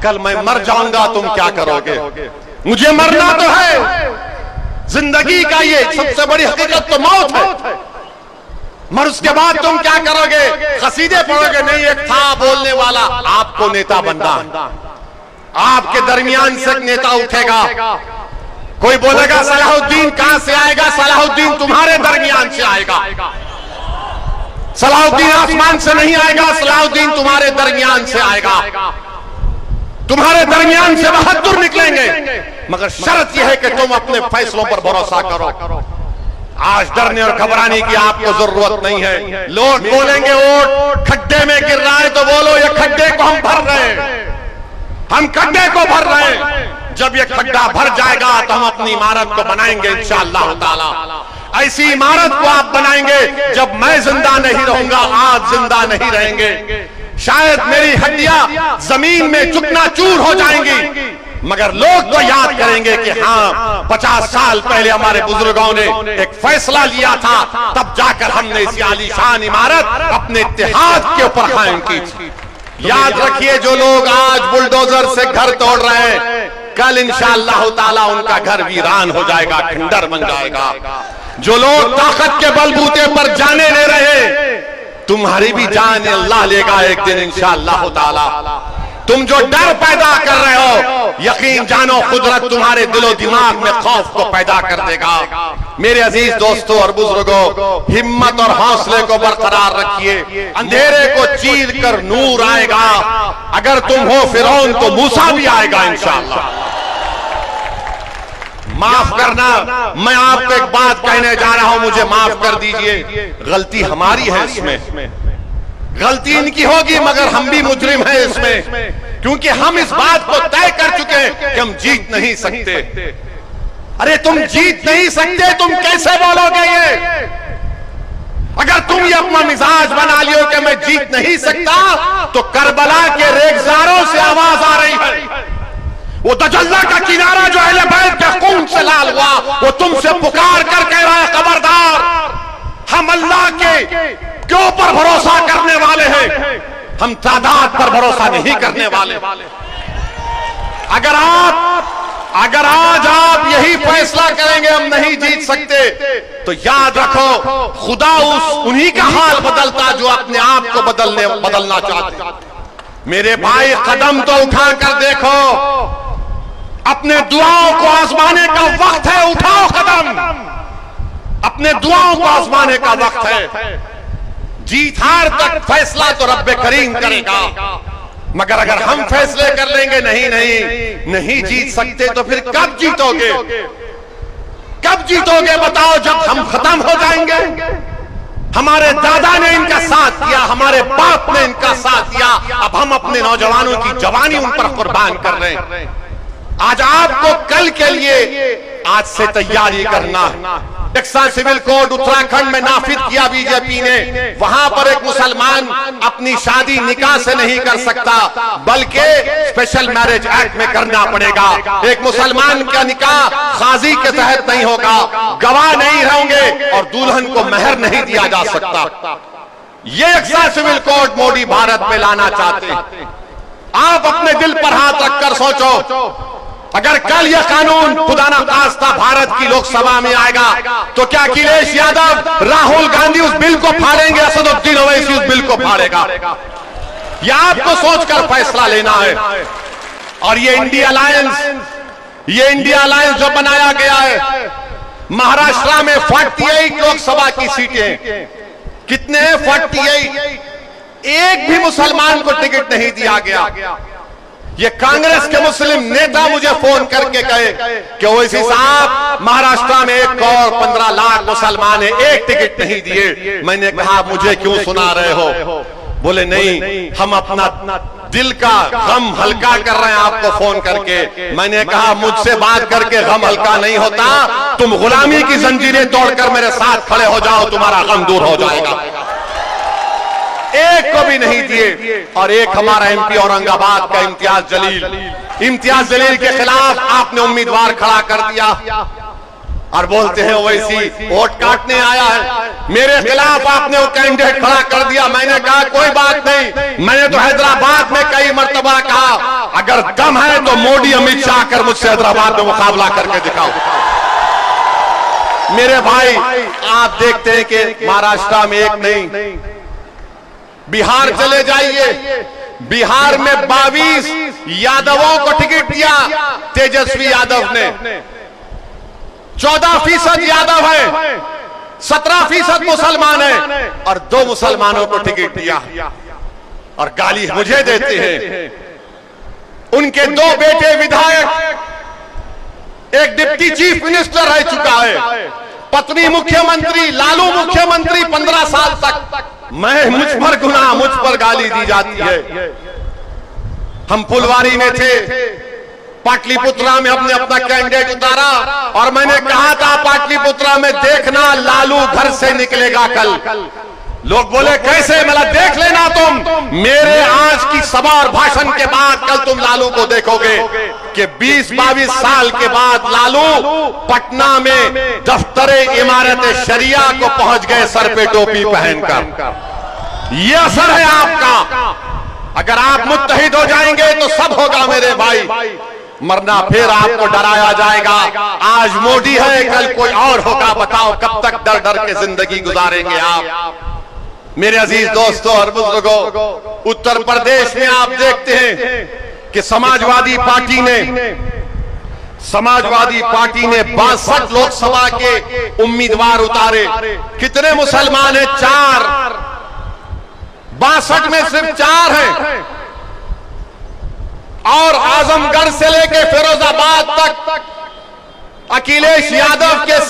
कल मैं मर जाऊंगा, तुम क्या करोगे? मुझे मरना तो है, जिंदगी का ये सबसे बड़ी हकीकत तो मौत है, मर उसके बाद तुम क्या करोगे? कसीदे पढ़ोगे? नहीं, एक था बोलने वाला, आपको नेता बनना, आपके दरमियान से एक नेता उठेगा, कोई बोलेगा सलाहुद्दीन कहां से आएगा? सलाहुद्दीन तुम्हारे दरमियान से आएगा। सलाहुद्दीन आसमान से नहीं आएगा, सलाहुद्दीन तुम्हारे दरमियान से आएगा। तुम्हारे दरमियान से बहादुर निकलेंगे, मगर शर्त यह है कि तुम अपने फैसलों पर भरोसा करो। आज डरने और घबराने की आपको जरूरत नहीं है। लोग बोलेंगे वोट खड्डे में गिर रहा है, तो बोलो ये खड्डे को हम भर रहे हैं, हम खड्डे को भर रहे हैं। जब ये खड्डा भर जाएगा तो हम अपनी इमारत को बनाएंगे इंशाअल्लाह ताला। ऐसी इमारत को आप बनाएंगे जब मैं जिंदा नहीं रहूंगा, आप जिंदा नहीं रहेंगे। शायद मेरी हड्डियां जमीन में चूकना-चूर हो जाएंगी, मगर लोग तो याद करेंगे कि हाँ 50 साल पहले हमारे बुजुर्गों ने एक फैसला लिया था, तब जाकर हमने इस आलीशान इमारत अपने इत्तेहाद के ऊपर कायम की थी। याद रखिए, जो लोग आज बुलडोजर से घर तोड़ रहे हैं, कल इंशाअल्लाह ताला उनका घर वीरान हो जाएगा, खंडर बन जाएगा। जो लोग ताकत के बलबूते पर जाने ले रहे, तुम्हारी भी जान अल्लाह लेगा एक दिन इंशाअल्लाह ताला। तुम जो डर पैदा कर रहे हो, यकीन जानो कुदरत तुम्हारे दिलो दिमाग में खौफ को पैदा कर देगा। मेरे अजीज दोस्तों और बुजुर्गों, हिम्मत और हौसले को बरकरार रखिए। अंधेरे को चीर कर नूर आएगा। अगर तुम हो फिरौन तो मूसा भी आएगा इंशाअल्लाह। माफ करना, मैं आपको एक बात कहने जा रहा हूं, मुझे माफ कर दीजिए। गलती हमारी है इसमें, गलती इनकी होगी, मगर हम भी मुजरिम हैं इसमें, क्योंकि हम इस बात को तय कर चुके हैं कि हम जीत नहीं सकते। अरे तुम जीत नहीं सकते, तुम कैसे बोलोगे ये? अगर तुम ये अपना मिजाज बना लियो कि मैं जीत नहीं सकता, तो करबला के रेगजारों से आवाज आ रही है। वो दजल्ला का किनारा जो अहले बैत के खून से लाल हुआ, वो तुमसे पुकार कर कह रहा है, खबरदार, हम अल्लाह के ऊपर भरोसा करने वाले हैं, हम तादाद पर भरोसा नहीं करने वाले। अगर आज आप यही फैसला करेंगे हम नहीं जीत सकते, तो याद रखो खुदा उन्हीं का हाल बदलता जो अपने आप को बदलना चाहते। मेरे भाई, कदम तो उठा कर देखो, अपने दुआओं को आजमाने का वक्त है, उठाओ कदम, अपने दुआओं को आजमाने का वक्त है। जीत हार तक फैसला तो रब्बे करीम करेगा, मगर अगर हम फैसले कर लेंगे नहीं जीत सकते, तो फिर कब जीतोगे? कब जीतोगे बताओ? जब हम खत्म हो जाएंगे। हमारे दादा ने इनका साथ दिया, हमारे बाप ने इनका साथ दिया, अब हम अपने नौजवानों की जवानी उन पर कुर्बान कर रहे हैं। आज आपको कल के लिए आज से तैयारी करना। टेक्सास सिविल कोड उत्तराखंड में नाफिज किया बीजेपी ने। वहां पर एक मुसलमान अपनी शादी निकाह से नहीं कर सकता, बल्कि स्पेशल मैरिज एक्ट में करना पड़ेगा। एक मुसलमान का निकाह काजी के तहत नहीं होगा, गवाह नहीं होंगे और दुल्हन को मेहर नहीं दिया जा सकता। ये Texas civil code Modi Bharat में लाना चाहते। आप अपने दिल पर हाथ रखकर सोचो, अगर कल यह कानून खुदा ना खास्ता भारत की लोकसभा में आएगा, तो क्या अखिलेश यादव, राहुल गांधी उस बिल को फाड़ेंगे? असदुद्दीन ओवैसी उस बिल को फाड़ेगा? यह आपको सोचकर फैसला लेना है। और ये इंडिया अलायंस जो बनाया गया है, महाराष्ट्र में 48 लोकसभा की सीटें, कितने हैं? 48। एक भी मुसलमान को टिकट नहीं दिया गया। ये कांग्रेस के मुस्लिम नेता मुझे फोन करके कहे कि ओवैसी साहब, महाराष्ट्र में 1 करोड़ 15 लाख मुसलमान है, एक टिकट नहीं दिए। मैंने कहा मुझे क्यों सुना रहे हो? बोले नहीं, हम अपना दिल का गम हल्का कर रहे हैं आपको फोन करके। मैंने कहा मुझसे बात करके गम हल्का नहीं होता, तुम गुलामी की जंजीरें तोड़कर मेरे साथ खड़े हो जाओ, तुम्हारा गम दूर हो जाएगा। एक को भी नहीं दिए। और एक हमारा एमपी औरंगाबाद का इम्तियाज जलील के खिलाफ आपने उम्मीदवार खड़ा कर दिया। और बोलते हैं ओवैसी वोट काटने आया है, मेरे खिलाफ आपने वो कैंडिडेट खड़ा कर दिया। मैंने कहा कोई बात नहीं, मैंने तो हैदराबाद में कई मर्तबा कहा अगर दम है तो मोदी अमित शाह आकर मुझसे हैदराबाद में मुकाबला करके दिखाओ। मेरे भाई आप देखते हैं कि महाराष्ट्र में एक नहीं, बिहार चले जाइए, बिहार में 22 यादवों को टिकट दिया तेजस्वी यादव ने। 14% यादव है, 17% मुसलमान है और 2 मुसलमानों को टिकट दिया और गाली मुझे देते हैं। उनके 2 बेटे विधायक, एक डिप्टी चीफ मिनिस्टर रह चुका है, पत्नी मुख्यमंत्री, लालू मुख्यमंत्री 15 साल तक। मैं मुझ पर गुनाह, मुझ पर गाली दी जाती है। हम फुलवारी में थे, पाटलिपुत्रा में हमने अपना कैंडिडेट उतारा और मैंने कहा था पाटलिपुत्रा में देखना लालू घर से निकलेगा कल। लोग बोले कैसे? मला देख लेना तुम, मेरे आज की सभा और भाषण के बाद कल तुम लालू को देखोगे कि 20-22 साल के बाद लालू पटना में दफ्तरे इमारत शरिया को पहुंच गए सर पे टोपी पहनकर। यह असर है आपका। अगर आप मुत्तहिद हो जाएंगे तो सब होगा मेरे भाई, मरना फिर आपको डराया जाएगा। आज मोदी है, कल कोई और होगा। बताओ कब तक डर डर के जिंदगी गुजारेंगे आप? मेरे अजीज दोस्तों और बुजुर्गों, उत्तर प्रदेश में आप देखते हैं कि समाजवादी पार्टी ने 62 लोकसभा के उम्मीदवार उतारे। कितने मुसलमान हैं? 4। 62 में सिर्फ 4 हैं और आजमगढ़ से लेकर फिरोजाबाद तक अखिलेश यादव के